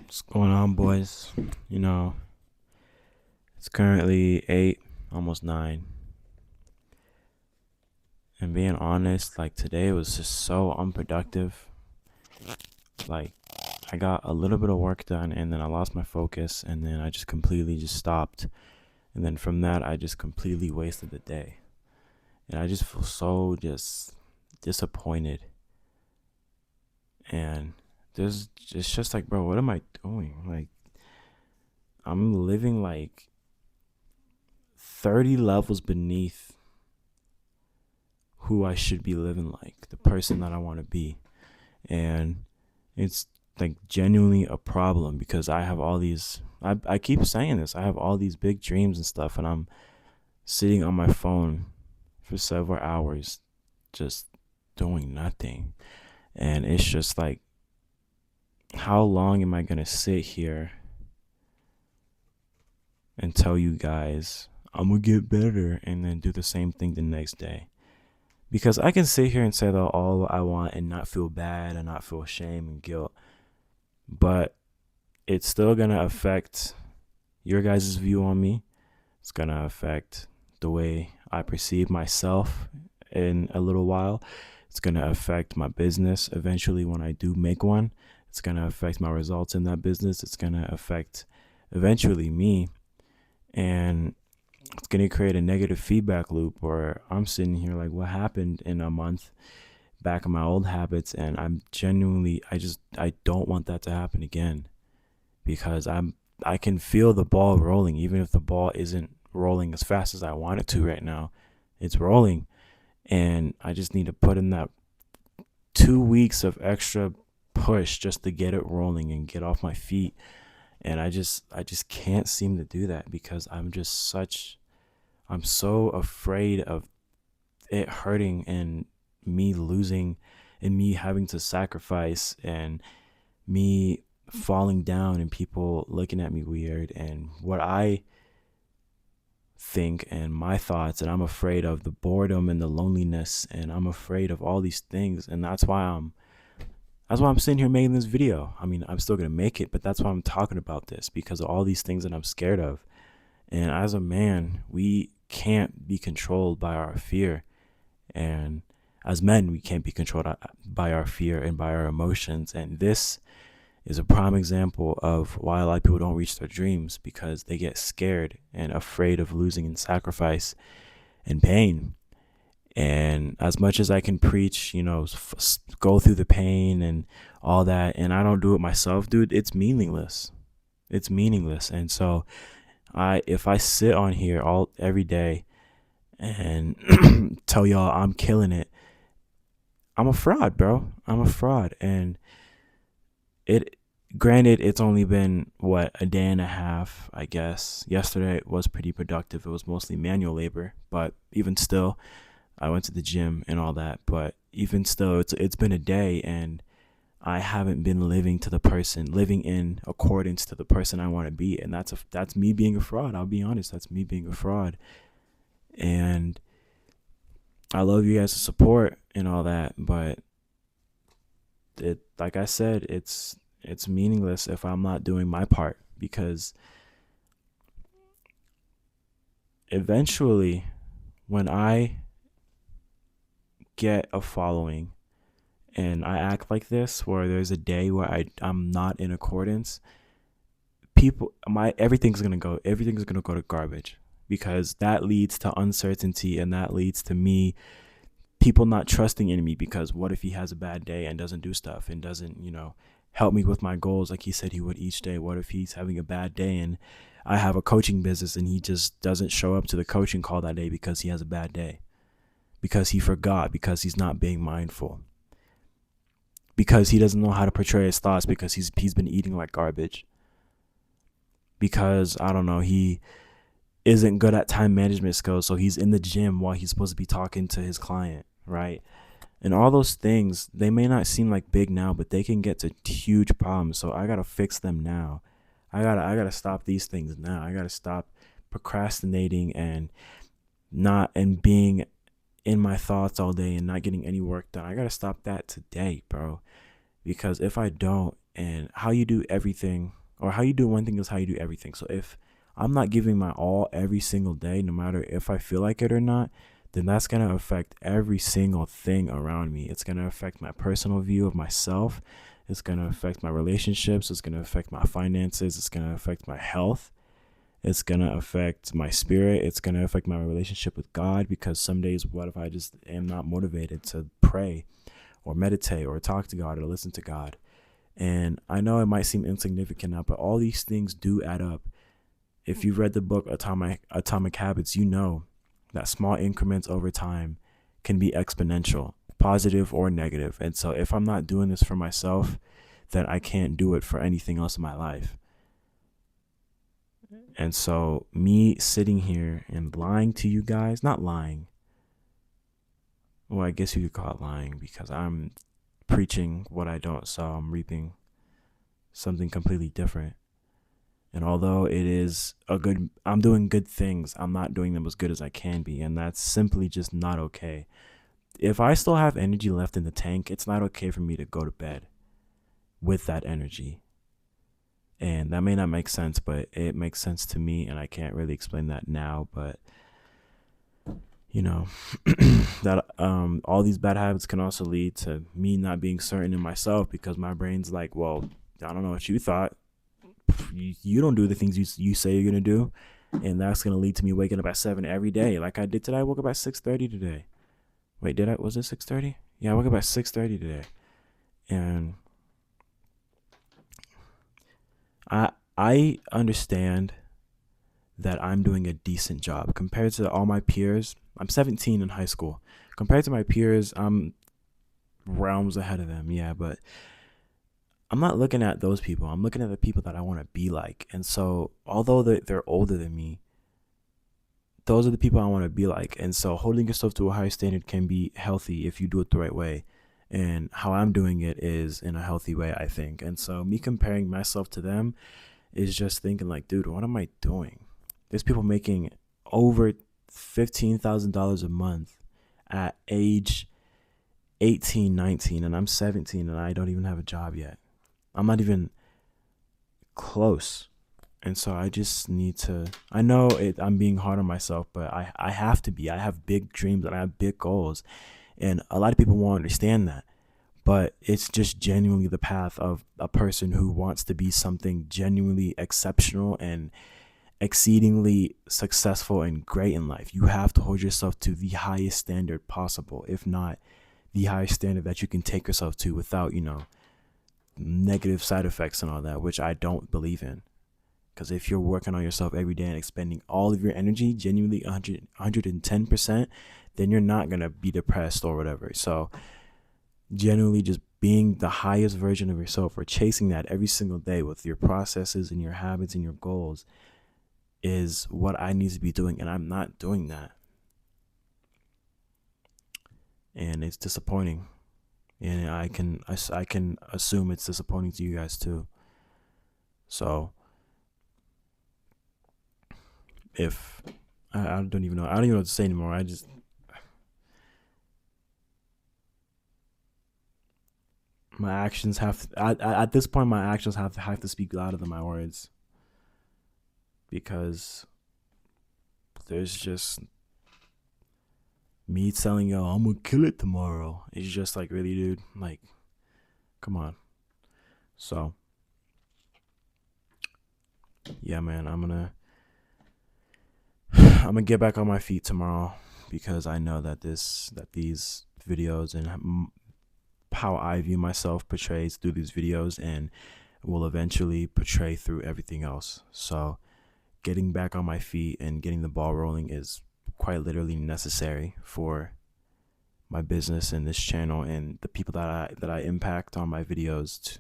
What's going on, boys? You know, it's currently 8, almost 9. And being honest, like today was just so unproductive. Like, I got a little bit of work done and then I lost my focus and then I just completely just stopped. And then from that, I just completely wasted the day. And I just feel so just disappointed. And it's just like, bro, what am I doing? Like, I'm living like 30 levels beneath who I should be living like, the person that I want to be. And it's like genuinely a problem because I have all these, I keep saying this, I have all these big dreams and stuff, and I'm sitting on my phone for several hours just doing nothing. And it's just like, how long am I going to sit here and tell you guys I'm going to get better and then do the same thing the next day? Because I can sit here and say that all I want and not feel bad and not feel shame and guilt, but it's still going to affect your guys' view on me. It's going to affect the way I perceive myself in a little while. It's going to affect my business eventually when I do make one. It's going to affect my results in that business. It's going to affect eventually me. And it's going to create a negative feedback loop where I'm sitting here like, what happened in a month back in my old habits? And I'm genuinely, I don't want that to happen again, because I can feel the ball rolling, even if the ball isn't rolling as fast as I want it to right now. It's rolling, and I just need to put in that 2 weeks of extra push just to get it rolling and get off my feet. And I just can't seem to do that because I'm so afraid of it hurting and me losing and me having to sacrifice and me falling down and people looking at me weird and what I think and my thoughts. And I'm afraid of the boredom and the loneliness, and I'm afraid of all these things. And that's why I'm sitting here making this video. I mean, I'm still gonna make it, but that's why I'm talking about this, because of all these things that I'm scared of. And as a man, we can't be controlled by our fear. And as men, we can't be controlled by our fear and by our emotions. And this is a prime example of why a lot of people don't reach their dreams, because they get scared and afraid of losing and sacrifice and pain. And as much as I can preach, go through the pain and all that, and I don't do it myself, dude, it's meaningless. It's meaningless. And so if I sit on here every day and tell y'all I'm killing it, I'm a fraud, bro. I'm a fraud. And it granted, it's only been a day and a half, I guess. Yesterday was pretty productive. It was mostly manual labor, but even still, I went to the gym and all that. But even still, it's been a day, and I haven't been living in accordance to the person I want to be. And that's me being a fraud. I'll be honest, that's me being a fraud. And I love you guys' support and all that, but like I said, it's meaningless if I'm not doing my part, because eventually, when I get a following and I act like this, where there's a day where I'm not in accordance, everything's gonna go to garbage, because that leads to uncertainty, and that leads to people not trusting in me, because what if he has a bad day and doesn't do stuff and doesn't, help me with my goals like he said he would each day? What if he's having a bad day and I have a coaching business and he just doesn't show up to the coaching call that day because he has a bad day, because he forgot, because he's not being mindful, because he doesn't know how to portray his thoughts, because he's been eating like garbage, because I don't know, he isn't good at time management skills, so he's in the gym while he's supposed to be talking to his client, right? And all those things, they may not seem like big now, but they can get to huge problems. So I gotta fix them now. I gotta stop these things now. I gotta stop procrastinating and being in my thoughts all day and not getting any work done. I gotta stop that today, bro. Because if I don't, and how you do everything or how you do one thing is how you do everything. So if I'm not giving my all every single day, no matter if I feel like it or not, then that's going to affect every single thing around me. It's going to affect my personal view of myself. It's going to affect my relationships. It's going to affect my finances. It's going to affect my health. It's going to affect my spirit. It's going to affect my relationship with God, because some days, what if I just am not motivated to pray or meditate or talk to God or listen to God? And I know it might seem insignificant now, but all these things do add up. If you've read the book Atomic Habits, you know that small increments over time can be exponential, positive or negative. And so if I'm not doing this for myself, then I can't do it for anything else in my life. And so me sitting here and lying to you guys, not lying, well, I guess you could call it lying, because I'm preaching what I don't sow. I'm reaping something completely different. And although I'm doing good things, I'm not doing them as good as I can be. And that's simply just not okay. If I still have energy left in the tank, it's not okay for me to go to bed with that energy. And that may not make sense, but it makes sense to me. And I can't really explain that now, but you know, that all these bad habits can also lead to me not being certain in myself, because my brain's like, well, I don't know what you thought. You don't do the things you say you're gonna do, and that's gonna lead to me waking up at 7 every day, like I did today. I woke up at 6:30 today. Wait, was it 6:30? Yeah, I woke up at 6:30 today, and I understand that I'm doing a decent job compared to all my peers. I'm 17 in high school. Compared to my peers, I'm realms ahead of them. Yeah, but I'm not looking at those people. I'm looking at the people that I want to be like. And so, although they're older than me, those are the people I want to be like. And so, holding yourself to a higher standard can be healthy if you do it the right way. And how I'm doing it is in a healthy way, I think. And so, me comparing myself to them is just thinking like, dude, what am I doing? There's people making over $15,000 a month at age 18, 19, and I'm 17 and I don't even have a job yet. I'm not even close. And so I just need to, I know I'm being hard on myself, but I have to be. I have big dreams and I have big goals. And a lot of people won't understand that. But it's just genuinely the path of a person who wants to be something genuinely exceptional and exceedingly successful and great in life. You have to hold yourself to the highest standard possible, if not the highest standard that you can take yourself to without, negative side effects and all that, which I don't believe in. Because if you're working on yourself every day and expending all of your energy, genuinely 110%, then you're not going to be depressed or whatever. So genuinely just being the highest version of yourself, or chasing that every single day with your processes and your habits and your goals, is what I need to be doing. And I'm not doing that. And it's disappointing. And I can assume it's disappointing to you guys too. So if I don't even know what to say anymore. My actions at this point, my actions have to speak louder than my words, because there's just me telling y'all I'm gonna kill it tomorrow. It's just like, really, dude, like, come on. So yeah, man, I'm gonna get back on my feet tomorrow, because I know that these videos and how I view myself portrays through these videos and will eventually portray through everything else. So getting back on my feet and getting the ball rolling is quite literally necessary for my business and this channel and the people that I impact on my videos.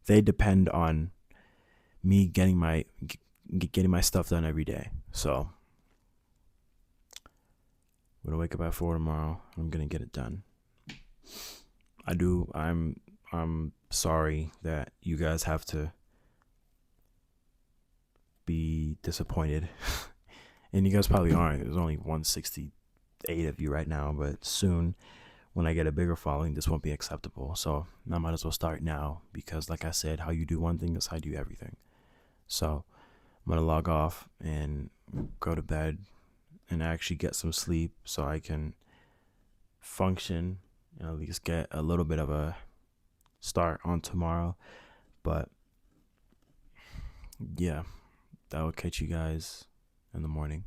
They depend on me getting my stuff done every day. So I'm gonna wake up at 4 tomorrow. I'm gonna get it done. I'm sorry that you guys have to be disappointed. And you guys probably aren't. There's only 168 of you right now, but soon, when I get a bigger following, this won't be acceptable. So I might as well start now because, like I said, how you do one thing is how you do everything. So I'm gonna log off and go to bed and actually get some sleep so I can function and at least get a little bit of a start on tomorrow. But yeah, that will catch you guys in the morning.